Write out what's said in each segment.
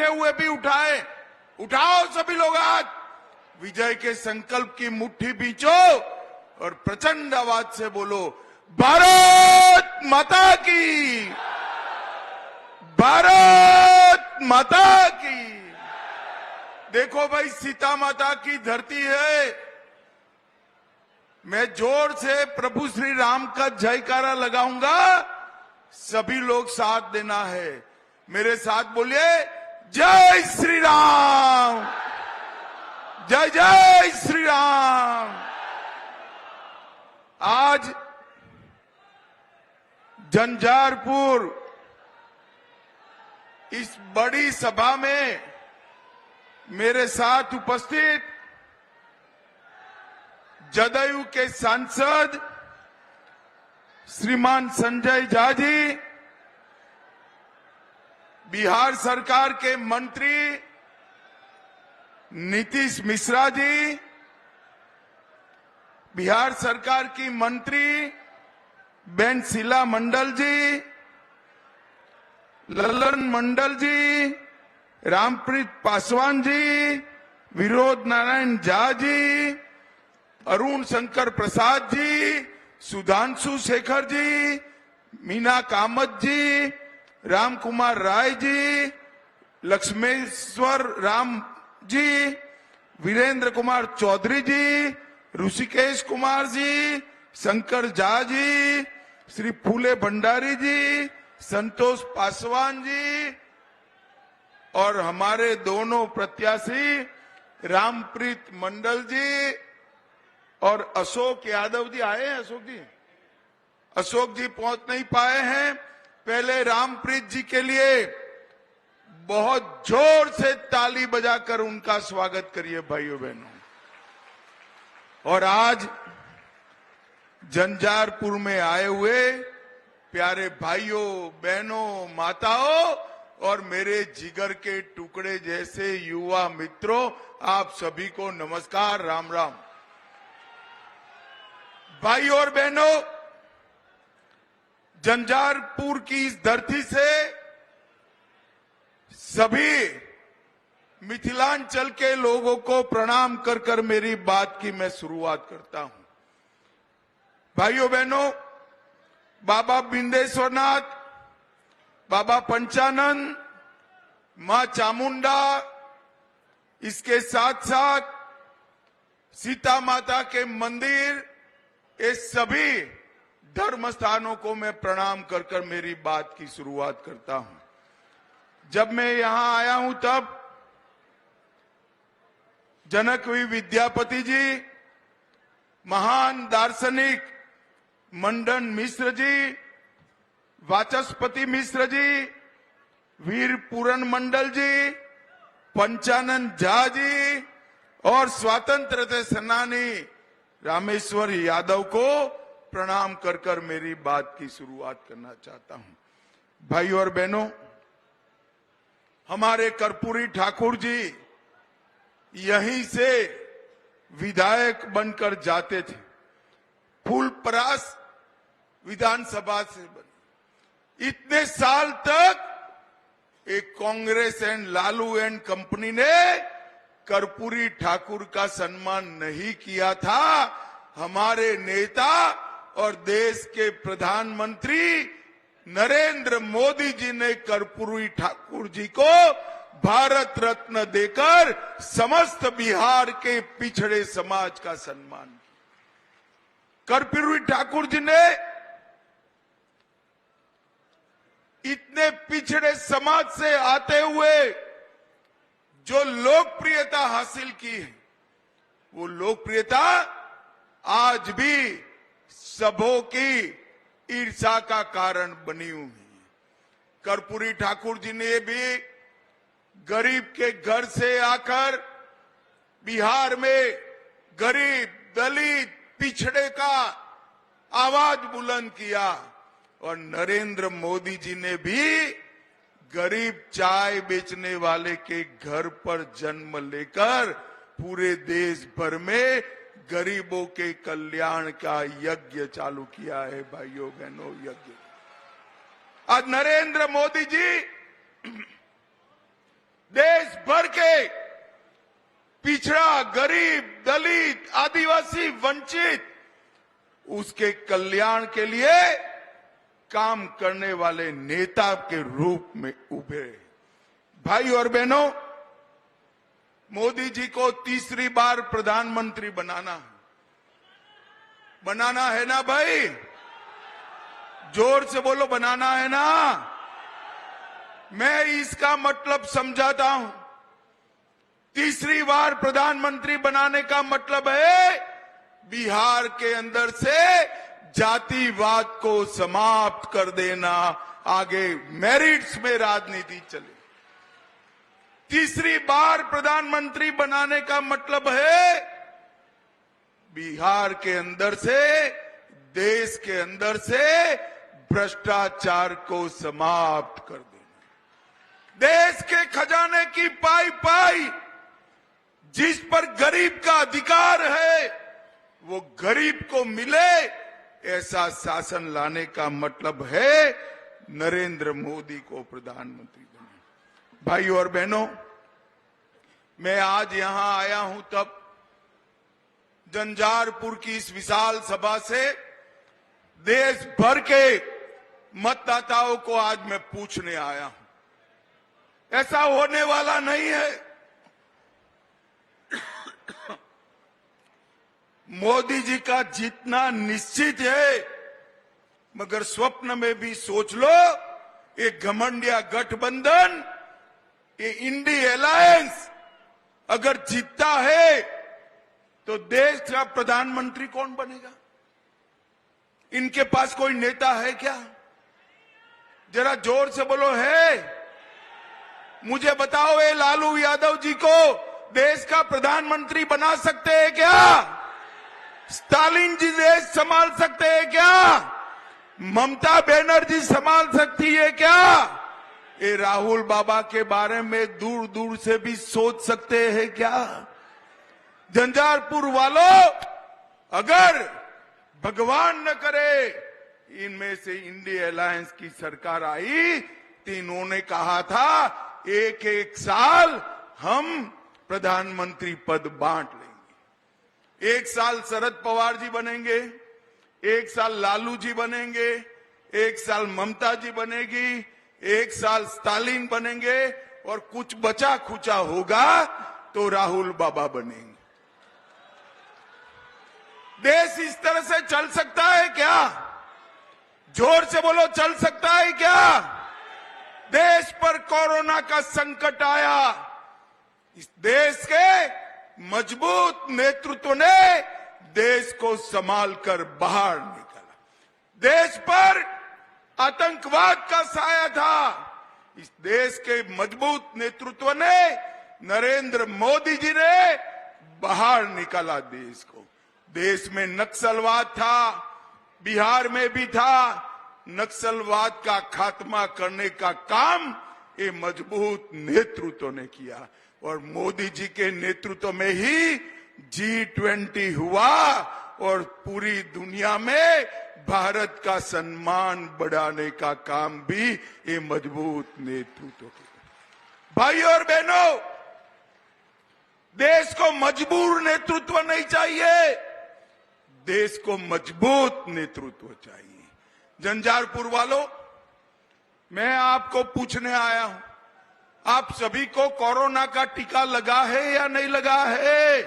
बैठे हुए भी उठाए। उठाओ सभी लोग हाथ, विजय के संकल्प की मुट्ठी बींचो और प्रचंड आवाज से बोलो, भारत माता की, भारत माता की। देखो भाई, सीता माता की धरती है। मैं जोर से प्रभु श्री राम का जयकारा लगाऊंगा, सभी लोग साथ देना है। मेरे साथ बोलिए, जय श्री राम, जय जय श्री राम। आज झंझारपुर इस बड़ी सभा में मेरे साथ उपस्थित जदयू के सांसद श्रीमान संजय झा जी, बिहार सरकार के मंत्री नीतीश मिश्रा जी, बिहार सरकार की मंत्री बेन शीला मंडल जी, ललन मंडल जी, रामप्रीत पासवान जी, विनोद नारायण झा जी, अरुण शंकर प्रसाद जी, सुधांशु शेखर जी, मीना कामत जी, राम कुमार राय जी, लक्ष्मेश्वर राम जी, वीरेंद्र कुमार चौधरी जी, ऋषिकेश कुमार जी, शंकर झा जी, श्री फूले भंडारी जी, संतोष पासवान जी और हमारे दोनों प्रत्याशी रामप्रीत मंडल जी और अशोक यादव जी आए हैं। अशोक जी पहुंच नहीं पाए हैं। पहले रामप्रीत जी के लिए बहुत जोर से ताली बजाकर उनका स्वागत करिए भाइयों बहनों। और आज झंझारपुर में आए हुए प्यारे भाइयों बहनों, माताओं और मेरे जिगर के टुकड़े जैसे युवा मित्रों, आप सभी को नमस्कार, राम राम। भाइयों और बहनों, झंझारपुर की इस धरती से सभी मिथिलांचल के लोगों को प्रणाम कर कर मेरी बात की मैं शुरुआत करता हूं। भाइयों बहनों, बाबा बिंदेश्वरनाथ, बाबा पंचानन, मां चामुंडा, इसके साथ साथ सीता माता के मंदिर, ये सभी धर्म स्थानों को मैं प्रणाम कर कर मेरी बात की शुरुआत करता हूं। जब मैं यहां आया हूं तब जनकवी विद्यापति जी, महान दार्शनिक मंडन मिश्र जी, वाचस्पति मिश्र जी, वीर पूरन मंडल जी, पंचानन झा जी और स्वतंत्रता सेनानी रामेश्वर यादव को प्रणाम कर कर मेरी बात की शुरुआत करना चाहता हूं। भाइयों और बहनों, हमारे कर्पूरी ठाकुर जी यहीं से विधायक बनकर जाते थे। फूलपरास विधानसभा से बने। इतने साल तक एक Congress and Lalu and company ने कर्पूरी ठाकुर का सम्मान नहीं किया था। हमारे नेता और देश के प्रधानमंत्री नरेंद्र मोदी जी ने कर्पूरी ठाकुर जी को भारत रत्न देकर समस्त बिहार के पिछड़े समाज का सम्मान किया। कर्पूरी ठाकुर जी ने इतने पिछड़े समाज से आते हुए जो लोकप्रियता हासिल की है, वो लोकप्रियता आज भी सबों की ईर्ष्या का कारण बनी हुई है। कर्पूरी ठाकुर जी ने भी गरीब के घर से आकर बिहार में गरीब, दलित, पिछड़े का आवाज बुलंद किया और नरेंद्र मोदी जी ने भी गरीब चाय बेचने वाले के घर पर जन्म लेकर पूरे देश भर में गरीबों के कल्याण का यज्ञ चालू किया है। भाइयों बहनों, यज्ञ आज नरेंद्र मोदी जी भर के पिछड़ा, गरीब, दलित, आदिवासी, वंचित, उसके कल्याण के लिए काम करने वाले नेता के रूप में उभरे। भाई और बहनों, मोदी जी को तीसरी बार प्रधानमंत्री बनाना है ना भाई? जोर से बोलो, बनाना है ना? मैं इसका मतलब समझाता हूं। तीसरी बार प्रधानमंत्री बनाने का मतलब है बिहार के अंदर से जातिवाद को समाप्त कर देना, आगे मेरिट्स में राजनीति चले। तीसरी बार प्रधानमंत्री बनाने का मतलब है बिहार के अंदर से, देश के अंदर से भ्रष्टाचार को समाप्त कर देना। देश के खजाने की पाई पाई जिस पर गरीब का अधिकार है वो गरीब को मिले, ऐसा शासन लाने का मतलब है नरेंद्र मोदी को प्रधानमंत्री बनाना। भाइयों और बहनों, मैं आज यहां आया हूं तब जंजारपुर की इस विशाल सभा से देश भर के मतदाताओं को आज मैं पूछने आया हूं। ऐसा होने वाला नहीं है। मोदी जी का जीतना निश्चित है, मगर स्वप्न में भी सोच लो, ये घमंडिया गठबंधन, ये इंडी अलायंस अगर जीतता है तो देश का प्रधानमंत्री कौन बनेगा? इनके पास कोई नेता है क्या? जरा जोर से बोलो, है? मुझे बताओ, ये लालू यादव जी को देश का प्रधानमंत्री बना सकते हैं क्या? स्टालिन जी देश संभाल सकते हैं क्या? ममता बनर्जी संभाल सकती है क्या? ये राहुल बाबा के बारे में दूर दूर से भी सोच सकते हैं क्या? झंझारपुर वालों, अगर भगवान न करे इनमें से इंडिया अलायंस की सरकार आई तो इन्होंने कहा था एक एक साल हम प्रधानमंत्री पद बांट लेंगे। एक साल शरद पवार जी बनेंगे, एक साल लालू जी बनेंगे, एक साल ममता जी बनेगी, एक साल स्टालिन बनेंगे और कुछ बचा खुचा होगा तो राहुल बाबा बनेंगे। देश इस तरह से चल सकता है क्या? जोर से बोलो, चल सकता है क्या? देश पर कोरोना का संकट आया, इस देश के मजबूत नेतृत्व ने देश को संभाल कर बाहर निकाला। देश पर आतंकवाद का साया था, इस देश के मजबूत नेतृत्व ने, नरेंद्र मोदी जी ने बाहर निकाला देश को। देश में नक्सलवाद था, बिहार में भी था। नक्सलवाद का खात्मा करने का काम ये मजबूत नेतृत्व ने किया और मोदी जी के नेतृत्व में ही G20 हुआ और पूरी दुनिया में भारत का सम्मान बढ़ाने का काम भी ये मजबूत नेतृत्व किया। भाई और बहनों, देश को मजबूर नेतृत्व नहीं चाहिए, देश को मजबूत नेतृत्व चाहिए। झंझारपुर वालों, मैं आपको पूछने आया हूं, आप सभी को कोरोना का टीका लगा है या नहीं लगा है?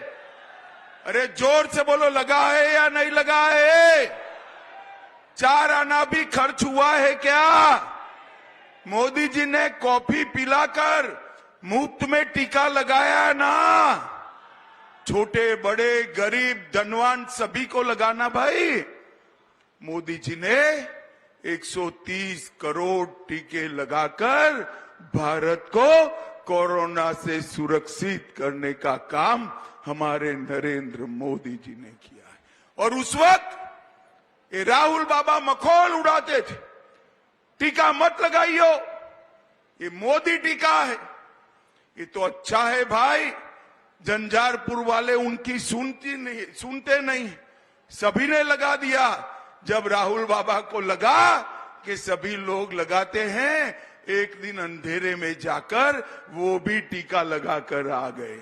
अरे जोर से बोलो, लगा है या नहीं लगा है? 4 आना भी खर्च हुआ है क्या? मोदी जी ने कॉफी पिलाकर मुफ्त में टीका लगाया ना? छोटे बड़े गरीब धनवान सभी को लगाना भाई। मोदी जी ने 130 करोड़ टीके लगाकर भारत को कोरोना से सुरक्षित करने का काम हमारे नरेंद्र मोदी जी ने किया है। और उस वक्त ये राहुल बाबा मखौल उड़ाते थे, टीका मत लगाइयो, ये मोदी टीका है। ये तो अच्छा है भाई, झंझारपुर वाले उनकी सुनते नहीं, सभी ने लगा दिया। जब राहुल बाबा को लगा कि सभी लोग लगाते हैं एक दिन अंधेरे में जाकर वो भी टीका लगाकर आ गए।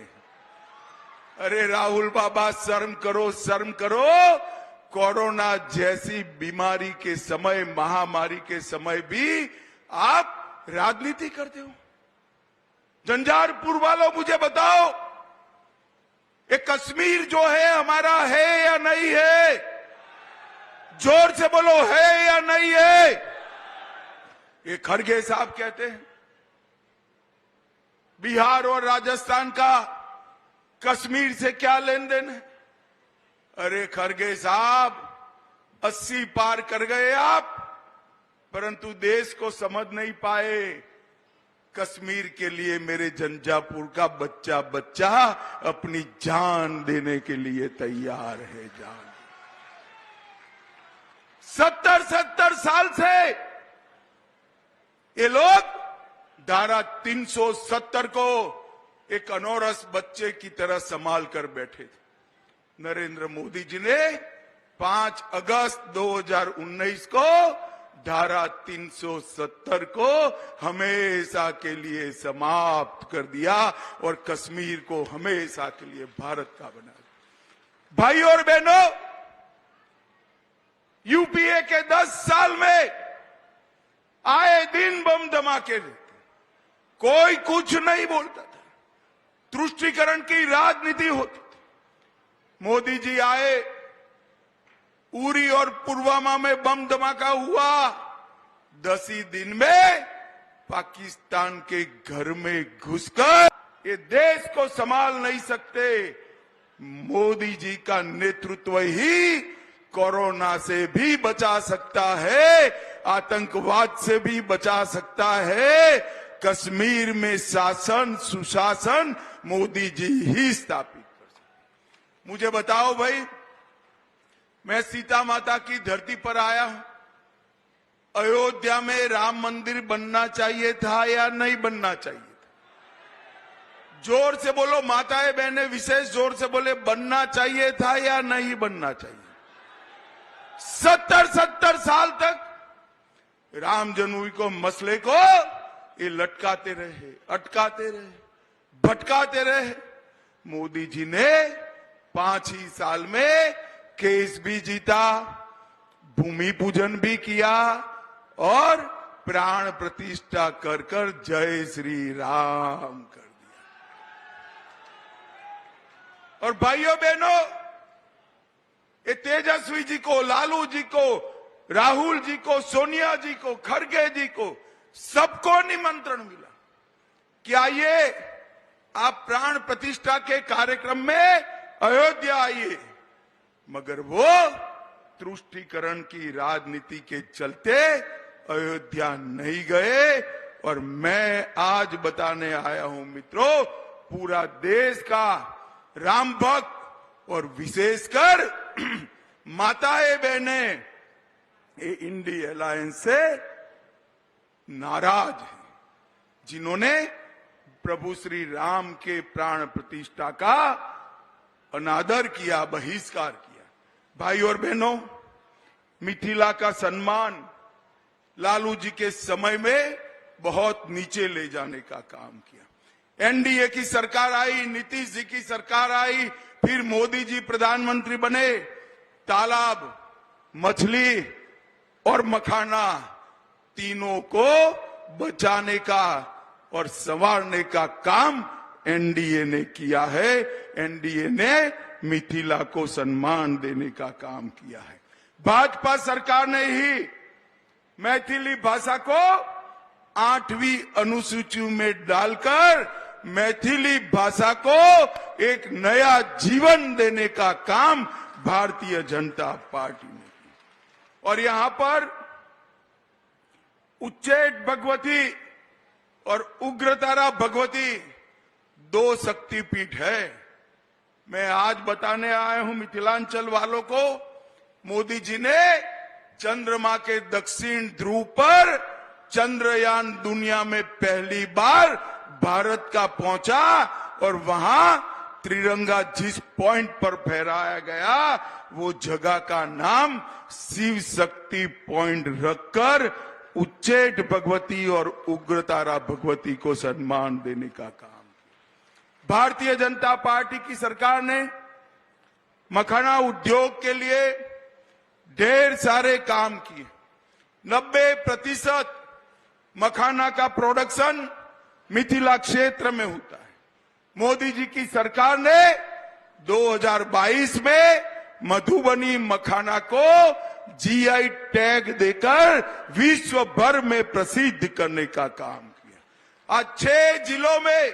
अरे राहुल बाबा, शर्म करो, शर्म करो। कोरोना जैसी बीमारी के समय, महामारी के समय भी आप राजनीति करते हो। झंझारपुर वालों, मुझे बताओ, ये कश्मीर जो है हमारा है या नहीं है? जोर से बोलो, है या नहीं है? ये खड़गे साहब कहते हैं बिहार और राजस्थान का कश्मीर से क्या लेन देन है। अरे खड़गे साहब, 80 पार कर गए आप, परंतु देश को समझ नहीं पाए। कश्मीर के लिए मेरे झंझारपुर का बच्चा बच्चा अपनी जान देने के लिए तैयार है। जान 70 साल से ये लोग धारा 370 को एक अनौरस बच्चे की तरह संभाल कर बैठे थे। नरेंद्र मोदी जी ने 5 अगस्त 2019 को धारा 370 को हमेशा के लिए समाप्त कर दिया और कश्मीर को हमेशा के लिए भारत का बना दिया। भाई और बहनों, यूपीए के 10 साल में आए दिन बम धमाके रहते, कोई कुछ नहीं बोलता था, तुष्टीकरण की राजनीति होती थी। मोदी जी आए, उरी और पुलवामा में बम धमाका हुआ, 10 ही दिन में पाकिस्तान के घर में घुसकर ये देश को संभाल नहीं सकते। मोदी जी का नेतृत्व ही कोरोना से भी बचा सकता है, आतंकवाद से भी बचा सकता है। कश्मीर में शासन सुशासन मोदी जी ही स्थापित कर सकते। मुझे बताओ भाई, मैं सीता माता की धरती पर आया हूं, अयोध्या में राम मंदिर बनना चाहिए था या नहीं बनना चाहिए था? जोर से बोलो माताएं बहनें, विशेष जोर से बोले, बनना चाहिए था या नहीं बनना चाहिए? 70 साल तक राम जन्मभूमि को मसले को ये लटकाते रहे, अटकाते रहे, भटकाते रहे। मोदी जी ने 5 ही साल में केस भी जीता, भूमि पूजन भी किया और प्राण प्रतिष्ठा कर कर जय श्री राम कर दिया। और भाइयों बहनों, ये तेजस्वी जी को, लालू जी को, राहुल जी को, सोनिया जी को, खड़गे जी को, सबको निमंत्रण मिला कि आइए आप प्राण प्रतिष्ठा के कार्यक्रम में अयोध्या आइए, मगर वो तुष्टीकरण की राजनीति के चलते अयोध्या नहीं गए। और मैं आज बताने आया हूं मित्रों, पूरा देश का राम भक्त और विशेषकर माताएं बहनें ये इंडी अलायंस से नाराज है, जिन्होंने प्रभु श्री राम के प्राण प्रतिष्ठा का अनादर किया, बहिष्कार किया। भाई और बहनों, मिथिला का सम्मान लालू जी के समय में बहुत नीचे ले जाने का काम किया। एनडीए की सरकार आई, नीतीश जी की सरकार आई, फिर मोदी जी प्रधानमंत्री बने। तालाब, मछली और मखाना तीनों को बचाने का और संवारने का काम एनडीए ने किया है। एनडीए ने मिथिला को सम्मान देने का काम किया है। भाजपा सरकार ने ही मैथिली भाषा को 8वीं अनुसूची में डालकर मैथिली भाषा को एक नया जीवन देने का काम भारतीय जनता पार्टी ने किया। और यहां पर उच्चैठ भगवती और उग्रतारा भगवती 2 शक्तिपीठ है। मैं आज बताने आया हूं मिथिलांचल वालों को, मोदी जी ने चंद्रमा के दक्षिण ध्रुव पर चंद्रयान दुनिया में पहली बार भारत का पहुंचा और वहां त्रिरंगा जिस पॉइंट पर फहराया गया वो जगह का नाम शिव शक्ति पॉइंट रखकर उच्चैठ भगवती और उग्रतारा भगवती को सम्मान देने का काम। भारतीय जनता पार्टी की सरकार ने मखाना उद्योग के लिए ढेर सारे काम किए। 90% मखाना का प्रोडक्शन मिथिला क्षेत्र में होता है। मोदी जी की सरकार ने 2022 में मधुबनी मखाना को जीआई टैग देकर विश्व भर में प्रसिद्ध करने का काम किया। आज 6 जिलों में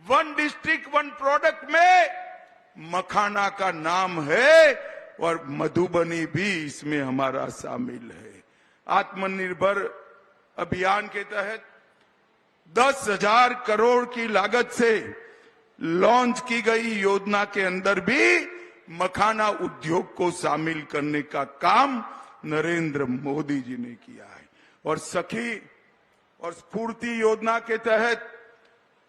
1 डिस्ट्रिक्ट 1 प्रोडक्ट में मखाना का नाम है और मधुबनी भी इसमें हमारा शामिल है। आत्मनिर्भर अभियान के तहत 10,000 करोड़ की लागत से लॉन्च की गई योजना के अंदर भी मखाना उद्योग को शामिल करने का काम नरेंद्र मोदी जी ने किया है। और सखी और स्फूर्ति योजना के तहत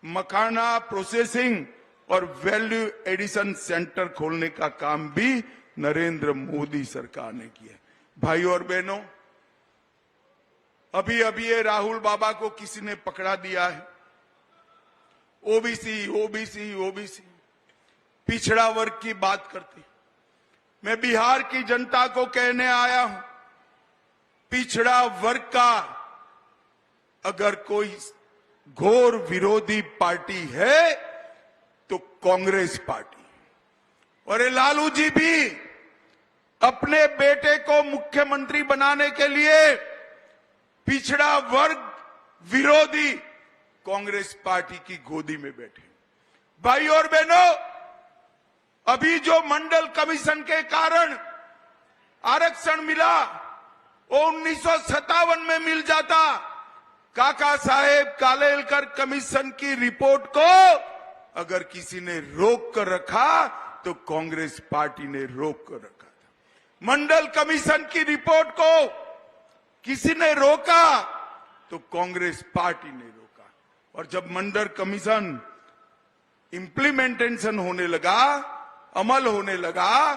मखाना प्रोसेसिंग और वैल्यू एडिशन सेंटर खोलने का काम भी नरेंद्र मोदी सरकार ने किया। भाइयों और बहनों, अभी अभी ये राहुल बाबा को किसी ने पकड़ा दिया है। ओबीसी ओबीसी ओबीसी पिछड़ा वर्ग की बात करती। मैं बिहार की जनता को कहने आया हूं, पिछड़ा वर्ग का अगर कोई घोर विरोधी पार्टी है तो कांग्रेस पार्टी। और ये लालू जी भी अपने बेटे को मुख्यमंत्री बनाने के लिए पिछड़ा वर्ग विरोधी कांग्रेस पार्टी की गोदी में बैठे। भाइयों और बहनों, अभी जो मंडल कमीशन के कारण आरक्षण मिला वो 1957 में मिल जाता। काका साहेब कालेलकर कमीशन की रिपोर्ट को अगर किसी ने रोक कर रखा तो कांग्रेस पार्टी ने रोक कर रखा था। मंडल कमीशन की रिपोर्ट को किसी ने रोका तो कांग्रेस पार्टी ने रोका। और जब मंडल कमीशन इंप्लीमेंटेशन होने लगा, अमल होने लगा,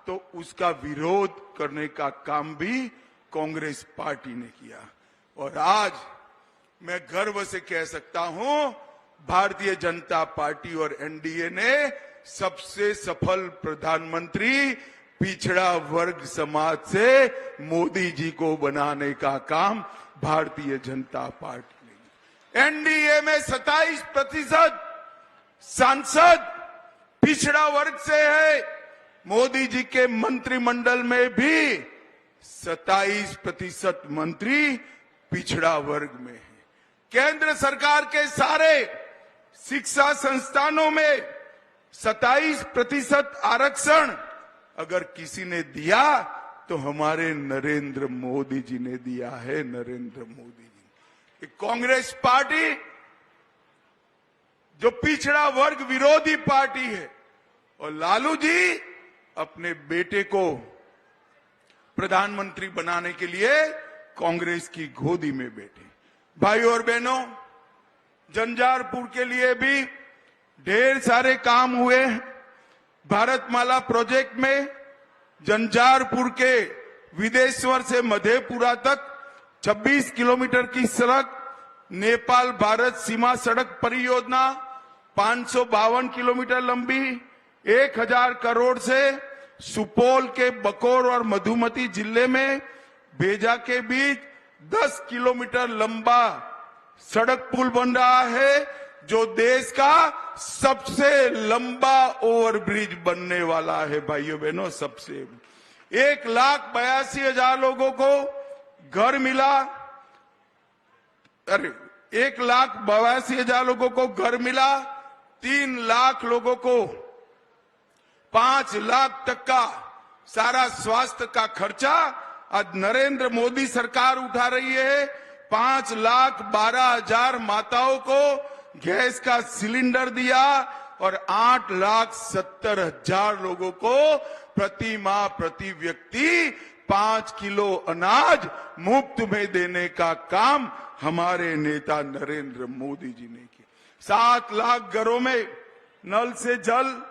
तो उसका विरोध करने का काम भी कांग्रेस पार्टी ने किया। और आज मैं गर्व से कह सकता हूं, भारतीय जनता पार्टी और एनडीए ने सबसे सफल प्रधानमंत्री पिछड़ा वर्ग समाज से मोदी जी को बनाने का काम भारतीय जनता पार्टी ने। एनडीए में 27% सांसद पिछड़ा वर्ग से है। मोदी जी के मंत्रिमंडल में भी 27% मंत्री पिछड़ा वर्ग में है। केंद्र सरकार के सारे शिक्षा संस्थानों में 27% आरक्षण अगर किसी ने दिया तो हमारे नरेंद्र मोदी जी ने दिया है। नरेंद्र मोदी जी, कांग्रेस पार्टी जो पिछड़ा वर्ग विरोधी पार्टी है, और लालू जी अपने बेटे को प्रधानमंत्री बनाने के लिए कांग्रेस की गोदी में बैठे। भाइयों और बहनों, झंझारपुर के लिए भी ढेर सारे काम हुए हैं। भारतमाला प्रोजेक्ट में झंझारपुर के विदेश्वर से मधेपुरा तक 26 किलोमीटर की सड़क, नेपाल भारत सीमा सड़क परियोजना 552 किलोमीटर लंबी, 1000 करोड़ से सुपौल के बकौर और मधुमती जिले में भेजा के बीच 10 किलोमीटर लंबा सड़क पुल बन रहा है, जो देश का सबसे लंबा ओवरब्रिज बनने वाला है। भाइयों बहनों, सबसे 1,82,000 लोगों को घर मिला। अरे 1,82,000 लोगों को घर मिला। 3 लाख लोगों को 5 लाख तक का सारा स्वास्थ्य का खर्चा आज नरेंद्र मोदी सरकार उठा रही है। 5,12,000 माताओं को गैस का सिलेंडर दिया और 8,70,000 लोगों को प्रति माह प्रति व्यक्ति 5 किलो अनाज मुफ्त में देने का काम हमारे नेता नरेंद्र मोदी जी ने किया। 7 लाख घरों में नल से जल,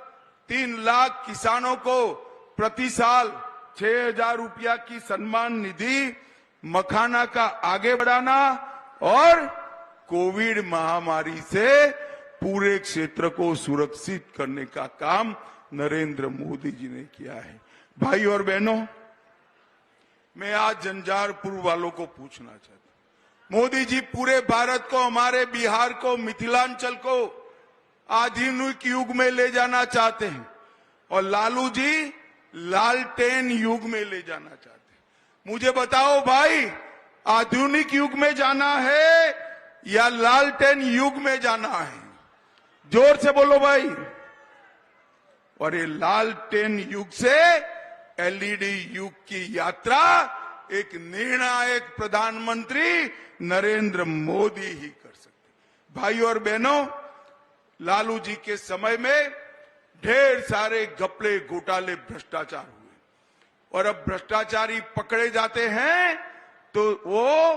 3 लाख किसानों को प्रति साल 6,000 रुपया की सम्मान निधि, मखाना का आगे बढ़ाना और कोविड महामारी से पूरे क्षेत्र को सुरक्षित करने का काम नरेंद्र मोदी जी ने किया है। भाई और बहनों, मैं आज झंझारपुर वालों को पूछना चाहता हूं, मोदी जी पूरे भारत को, हमारे बिहार को, मिथिलांचल को आधुनिक युग में ले जाना चाहते हैं और लालू जी लालटेन युग में ले जाना चाहते हैं। मुझे बताओ भाई, आधुनिक युग में जाना है या लालटेन युग में जाना है? जोर से बोलो भाई। और ये लालटेन युग से एलईडी युग की यात्रा एक निर्णायक प्रधानमंत्री नरेंद्र मोदी ही कर सकते। भाई और बहनों, लालू जी के समय में ढेर सारे घपले, घोटाले, भ्रष्टाचार हुए और अब भ्रष्टाचारी पकड़े जाते हैं तो वो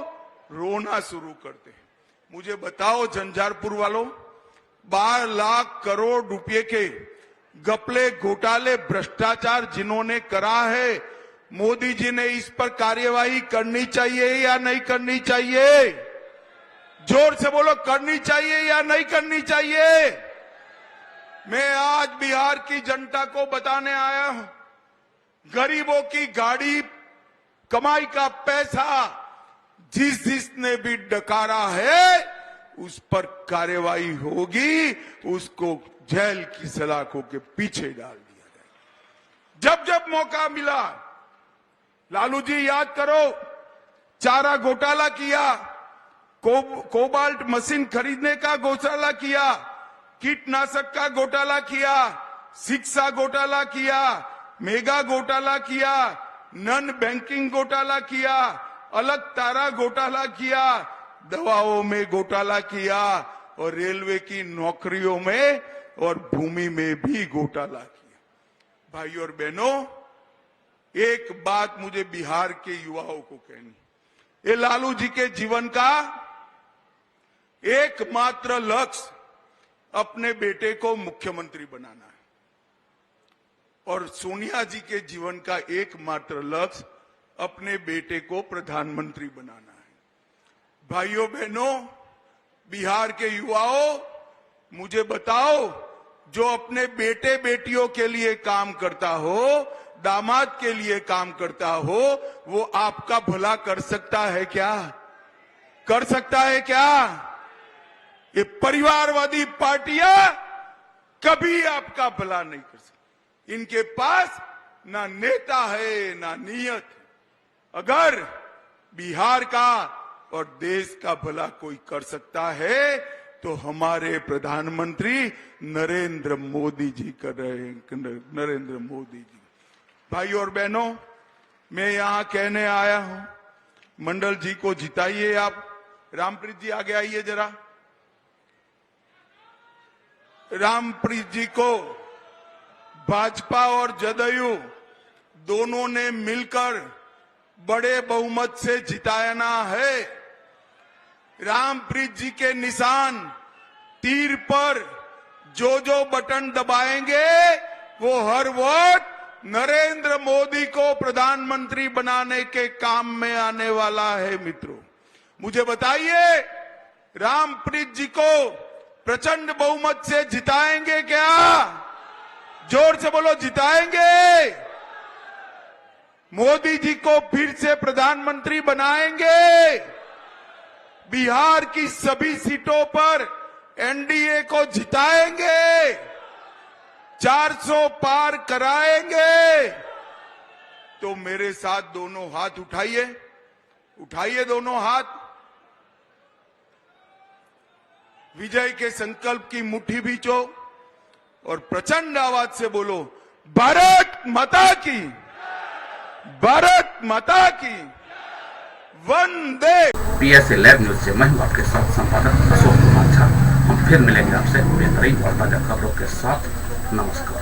रोना शुरू करते हैं। मुझे बताओ झंझारपुर वालों, 12 लाख करोड़ रुपए के घपले, घोटाले, भ्रष्टाचार जिन्होंने करा है, मोदी जी ने इस पर कार्यवाही करनी चाहिए या नहीं करनी चाहिए? जोर से बोलो, करनी चाहिए या नहीं करनी चाहिए? मैं आज बिहार की जनता को बताने आया हूं, गरीबों की गाड़ी, कमाई का पैसा जिसने भी डकारा है उस पर कार्यवाही होगी, उसको जेल की सलाखों के पीछे डाल दिया जाएगा। जब जब मौका मिला, लालू जी याद करो, चारा घोटाला किया, कोबाल्ट मशीन खरीदने का घोटाला किया, कीटनाशक का घोटाला किया, शिक्षा घोटाला किया, मेगा घोटाला किया, नन बैंकिंग घोटाला किया, अलग तारा घोटाला किया, दवाओं में घोटाला किया और रेलवे की नौकरियों में और भूमि में भी घोटाला किया। भाई और बहनों, एक बात मुझे बिहार के युवाओं को कहनी, ये लालू जी के जीवन का एकमात्र लक्ष्य अपने बेटे को मुख्यमंत्री बनाना है और सोनिया जी के जीवन का एकमात्र लक्ष्य अपने बेटे को प्रधानमंत्री बनाना है। भाइयों बहनों, बिहार के युवाओं, मुझे बताओ, जो अपने बेटे बेटियों के लिए काम करता हो, दामाद के लिए काम करता हो, वो आपका भला कर सकता है क्या? कर सकता है क्या? ये परिवारवादी पार्टियां कभी आपका भला नहीं कर सकती। इनके पास ना नेता है ना नीयत है। अगर बिहार का और देश का भला कोई कर सकता है तो हमारे प्रधानमंत्री नरेंद्र मोदी जी कर रहे हैं। नरेंद्र मोदी जी। भाई और बहनों, मैं यहां कहने आया हूं, मंडल जी को जिताइए आप। रामप्रीत जी आगे आइए जरा। रामप्रीत जी को भाजपा और जदयू दोनों ने मिलकर बड़े बहुमत से जिताना है। रामप्रीत जी के निशान तीर पर जो बटन दबाएंगे वो हर वोट नरेंद्र मोदी को प्रधानमंत्री बनाने के काम में आने वाला है। मित्रों, मुझे बताइए, रामप्रीत जी को प्रचंड बहुमत से जिताएंगे क्या? जोर से बोलो, जिताएंगे? मोदी जी को फिर से प्रधानमंत्री बनाएंगे? बिहार की सभी सीटों पर एनडीए को जिताएंगे? 400 पार कराएंगे? तो मेरे साथ दोनों हाथ उठाइए, उठाइए दोनों हाथ। विजय के संकल्प की मुट्ठी भींचो और प्रचंड आवाज से बोलो, भारत माता की, भारत माता की, वंदे। PSA लाइव न्यूज से मैं हूं आपके साथ संपादक अशोक कुमार झा। हम फिर मिलेंगे आपसे बेहतरीन और ताजा खबरों के साथ। नमस्कार।